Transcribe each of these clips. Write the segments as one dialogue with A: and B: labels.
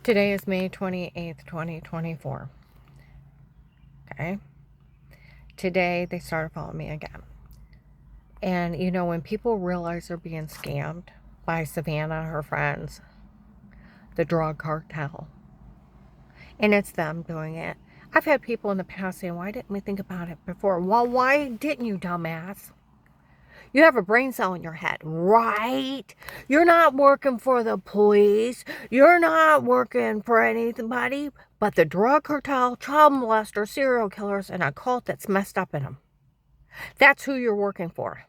A: Today is May 28th, 2024. Okay. Today they started following me again. And you know, when people realize they're being scammed by Savannah, her friends, the drug cartel, and it's them doing it. I've had people in the past saying, why didn't we think about it before? Well, why didn't you, dumbass? You have a brain cell in your head, right? You're not working for the police. You're not working for anybody but the drug cartel, child molesters, serial killers, and a cult that's messed up in them. That's who you're working for.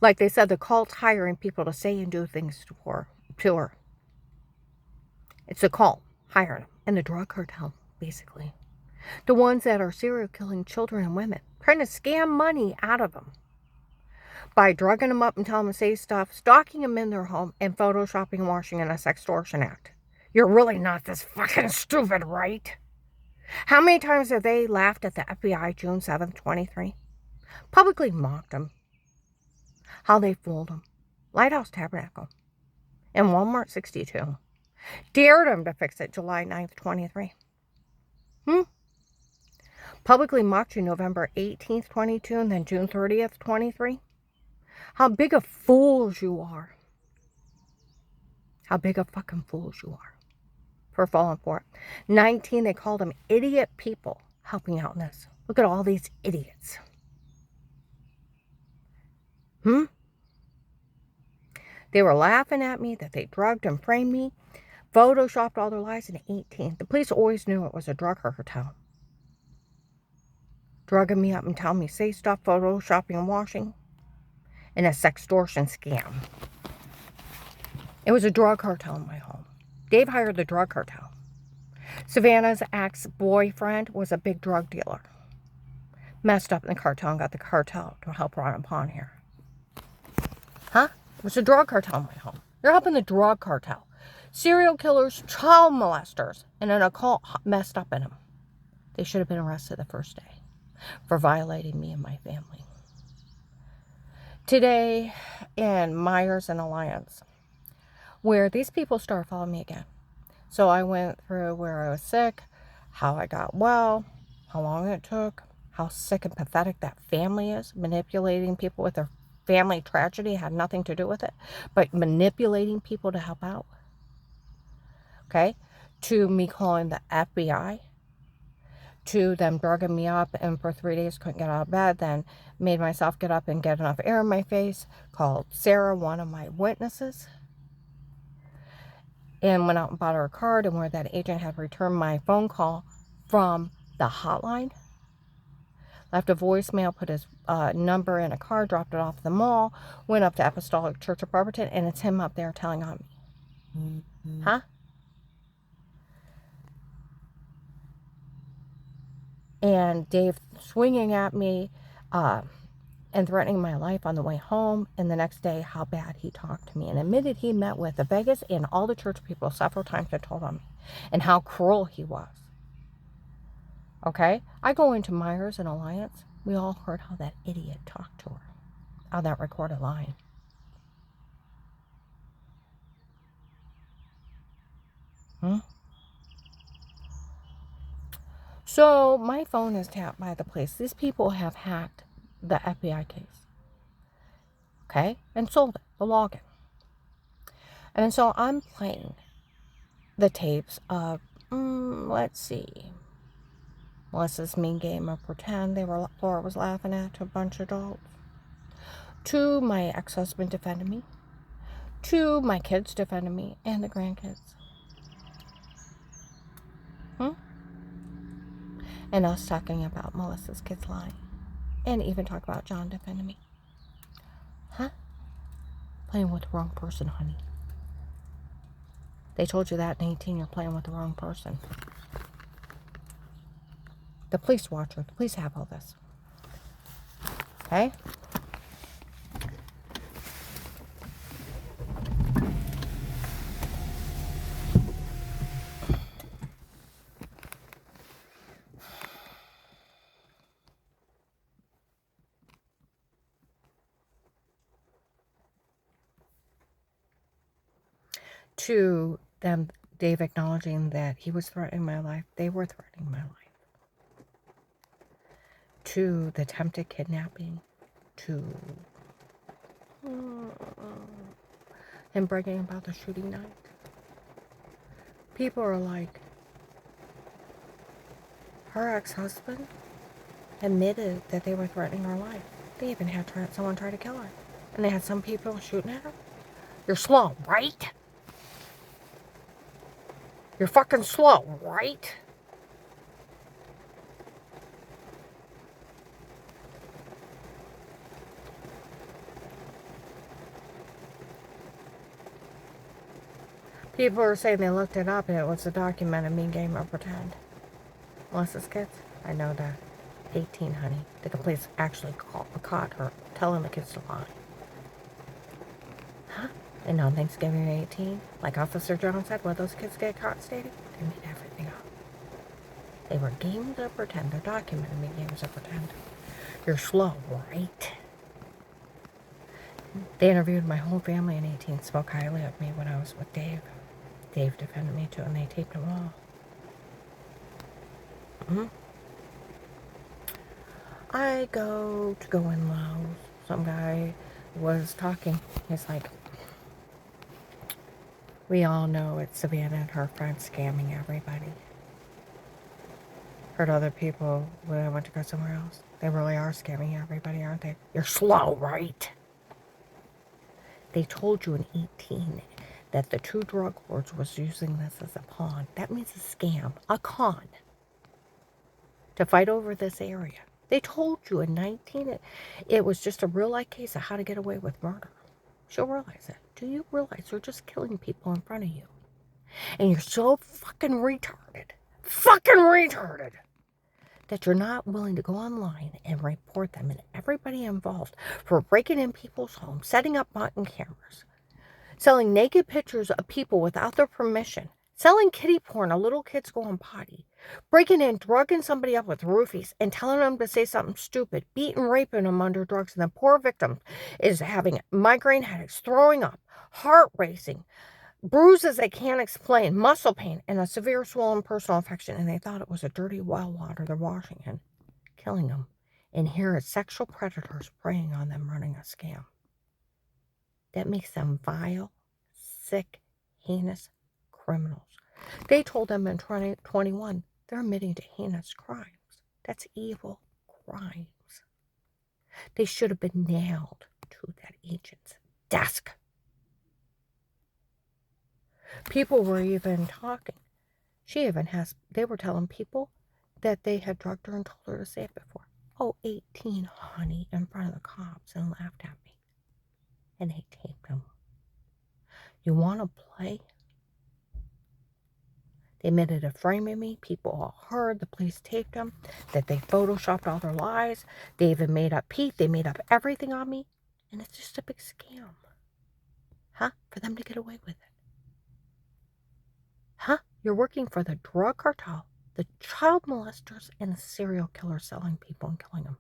A: Like they said, the cult's hiring people to say and do things to her. It's the cult hiring them. And the drug cartel, basically. The ones that are serial killing children and women. Trying to scam money out of them. By drugging them up and telling them to say stuff, stalking them in their home, and photoshopping and washing in a sextortion act. You're really not this fucking stupid, right? How many times have they laughed at the FBI June 7th, 23? Publicly mocked them. How they fooled them. Lighthouse Tabernacle. And Walmart 62. Dared them to fix it July 9th, 23. Publicly mocked you November 18th, 22, and then June 30th, 23. How big of fools you are. How big of fucking fools you are for falling for it. 19, they called them idiot people helping out in this. Look at all these idiots. They were laughing at me that they drugged and framed me, photoshopped all their lies in 18. The police always knew it was a drug cartel. Drugging me up and telling me say stuff, photoshopping and washing, in a sextortion scam. It was a drug cartel in my home. Dave hired the drug cartel. Savannah's ex-boyfriend was a big drug dealer. Messed up in the cartel and got the cartel to help run upon here. It was a drug cartel in my home. You're helping the drug cartel. Serial killers, child molesters, and an occult messed up in them. They should have been arrested the first day for violating me and my family. Today in Myers and Alliance, where these people started following me again. So I went through where I was sick, how I got well, how long it took, how sick and pathetic that family is, manipulating people with their family tragedy, had nothing to do with it, but manipulating people to help out. Okay? To me calling the FBI, to them drugging me up and for 3 days couldn't get out of bed, then made myself get up and get enough air in my face, called Sarah, one of my witnesses, and went out and bought her a card, and where that agent had returned my phone call from the hotline, left a voicemail, put his number in a card, dropped it off at the mall, went up to Apostolic Church of Barberton, and it's him up there telling on me. And Dave swinging at me and threatening my life on the way home, and the next day how bad he talked to me, and admitted he met with the Vegas and all the church people several times and told on me, and how cruel he was. Okay? I go into Myers and Alliance. We all heard how that idiot talked to her on that recorded line. So my phone is tapped by the police. These people have hacked the FBI case. Okay? And sold it, the login. And so I'm playing the tapes of, let's see, Melissa's mean game of pretend Laura was laughing at to a bunch of adults. To my ex-husband defending me. To my kids defending me and the grandkids. And us talking about Melissa's kids lying. And even talk about John defending me. Playing with the wrong person, honey. They told you that in 18, you're playing with the wrong person. The police watcher, the police have all this. Okay? To them Dave acknowledging that he was threatening my life. They were threatening my life. To the attempted kidnapping. To him bragging about the shooting night. People are like, her ex-husband admitted that they were threatening her life. They even had someone try to kill her. And they had some people shooting at her. You're slow, right? You're fucking slow, right? People are saying they looked it up and it was a documented mean game of pretend. Melissa's kids? I know that. 18, honey. The police actually caught her telling the kids to lie. Huh? And on Thanksgiving 18, like Officer John said, what those kids get caught stating? They made everything up. They were games of pretend. They're documented me games of pretend. You're slow, right? They interviewed my whole family in 18, spoke highly of me when I was with Dave. Dave defended me too, and they taped them all. I go in low. Some guy was talking. He's like, we all know it's Savannah and her friends scamming everybody. Heard other people when I went to go somewhere else. They really are scamming everybody, aren't they? You're slow, right? They told you in 18 that the two drug lords was using this as a pawn. That means a scam, a con, to fight over this area. They told you in 19 it was just a real-life case of how to get away with murder. She'll realize it. Do you realize they're just killing people in front of you? And you're so fucking retarded, that you're not willing to go online and report them and everybody involved for breaking in people's homes, setting up mountain cameras, selling naked pictures of people without their permission, selling kiddie porn of little kids going potty, breaking in, drugging somebody up with roofies and telling them to say something stupid, beating, raping them under drugs, and the poor victim is having migraine headaches, throwing up, heart racing, bruises they can't explain, muscle pain, and a severe swollen personal infection, and they thought it was a dirty well water they're washing in, killing them. And here are sexual predators preying on them, running a scam. That makes them vile, sick, heinous criminals. They told them in 2021 they're admitting to heinous crimes. That's evil crimes. They should have been nailed to that agent's desk. People were even talking. They were telling people that they had drugged her and told her to say it before. Oh, 18, honey, in front of the cops, and laughed at me. And they taped them. You want to play? They admitted to framing me. People all heard. The police taped them. That they photoshopped all their lies. They even made up Pete. They made up everything on me. And it's just a big scam. Huh? For them to get away with it. Huh? You're working for the drug cartel, the child molesters, and the serial killer selling people and killing them.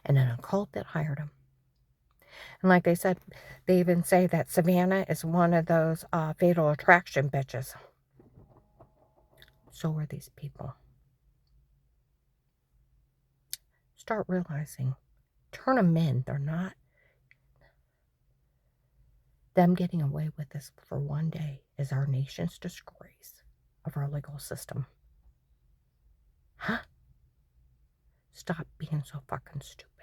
A: And an occult that hired them. And like they said, they even say that Savannah is one of those fatal attraction bitches. So are these people. Start realizing. Turn them in. They're not. Them getting away with this for one day is our nation's disgrace of our legal system. Huh? Stop being so fucking stupid.